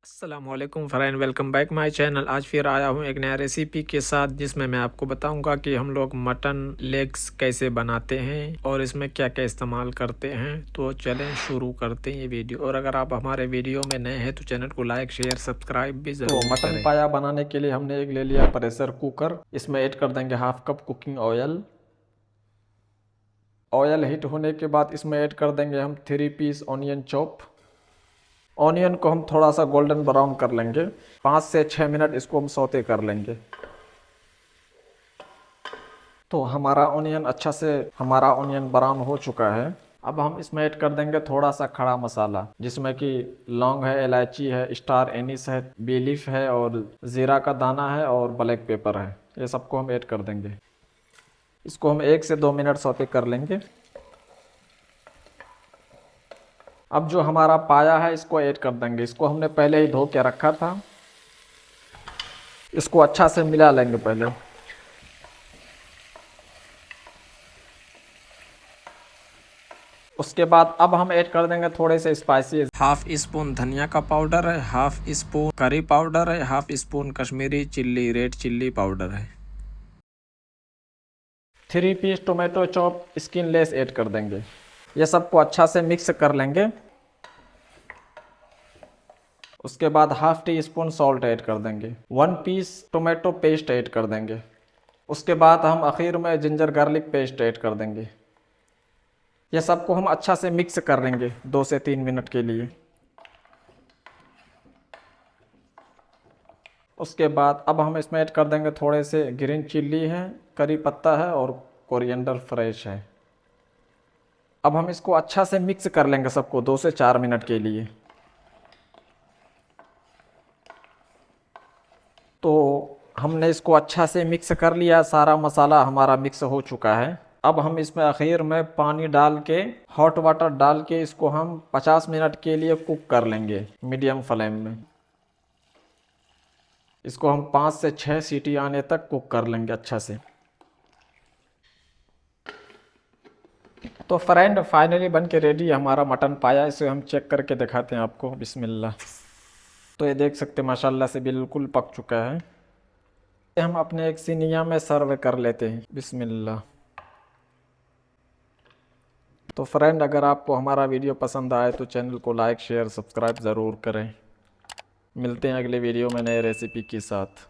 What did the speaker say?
अस्सलामुअलैकुम friend, welcome back my channel. आज फिर आया हूँ एक नया रेसिपी के साथ जिसमें मैं आपको बताऊंगा कि हम लोग मटन लेग्स कैसे बनाते हैं और इसमें क्या क्या इस्तेमाल करते हैं। तो चलें शुरू करते हैं ये वीडियो। और अगर आप हमारे वीडियो में नए हैं तो चैनल को लाइक शेयर सब्सक्राइब भी तो ज़रूर मटन करें। पाया बनाने के लिए हमने एक ले लिया प्रेशर कुकर। इसमें ऐड कर देंगे half cup cooking oil. Oil heat होने के बाद इसमें ऐड कर देंगे हम 3 पीस ऑनियन चॉप। ऑनियन को हम थोड़ा सा गोल्डन ब्राउन कर लेंगे। 5 से 6 मिनट इसको हम सौते कर लेंगे। तो हमारा ऑनियन ब्राउन हो चुका है। अब हम इसमें ऐड कर देंगे थोड़ा सा खड़ा मसाला, जिसमें कि लौंग है, इलायची है, स्टार एनिस है, बे लीफ है और जीरा का दाना है और ब्लैक पेपर है। ये सबको हम ऐड कर देंगे। इसको हम 1 से 2 मिनट सौते कर लेंगे। अब जो हमारा पाया है इसको ऐड कर देंगे। इसको हमने पहले ही धो के रखा था। इसको अच्छा से मिला लेंगे पहले। उसके बाद अब हम ऐड कर देंगे थोड़े से स्पाइसी। हाफ स्पून धनिया का पाउडर है, हाफ स्पून करी पाउडर है, half spoon Kashmiri chilli red chilli powder है। 3 piece tomato chop skinless add कर देंगे। ये सबको अच्छा से मिक्स कर लेंगे। उसके बाद half tea spoon salt add कर देंगे। 1 पीस टोमेटो पेस्ट ऐड कर देंगे। उसके बाद हम आखिर में जिंजर गार्लिक पेस्ट ऐड कर देंगे। ये सबको हम अच्छा से मिक्स कर लेंगे 2 से 3 मिनट के लिए। उसके बाद अब हम इसमें ऐड कर देंगे थोड़े से ग्रीन चिल्ली है, करी पत्ता है और कोरिएंडर फ्रेश है। अब हम इसको अच्छा से मिक्स कर लेंगे सबको 2 से 4 मिनट के लिए। तो हमने इसको अच्छा से मिक्स कर लिया, सारा मसाला हमारा मिक्स हो चुका है। अब हम इसमें आखिर में पानी डाल के, हॉट वाटर डाल के इसको हम 50 मिनट के लिए कुक कर लेंगे मीडियम फ्लेम में। इसको हम 5 से 6 सीटी आने तक कुक कर लेंगे अच्छा से। तो फ्रेंड फाइनली बन के रेडी हमारा मटन पाया। इसे हम चेक करके दिखाते हैं आपको। बिस्मिल्लाह। तो ये देख सकते हैं माशाल्लाह से बिल्कुल पक चुका है। हम अपने एक सिनिया में सर्व कर लेते हैं। बिस्मिल्लाह। तो फ्रेंड अगर आपको हमारा वीडियो पसंद आए तो चैनल को लाइक शेयर सब्सक्राइब ज़रूर करें। मिलते हैं अगले वीडियो में नए रेसिपी के साथ।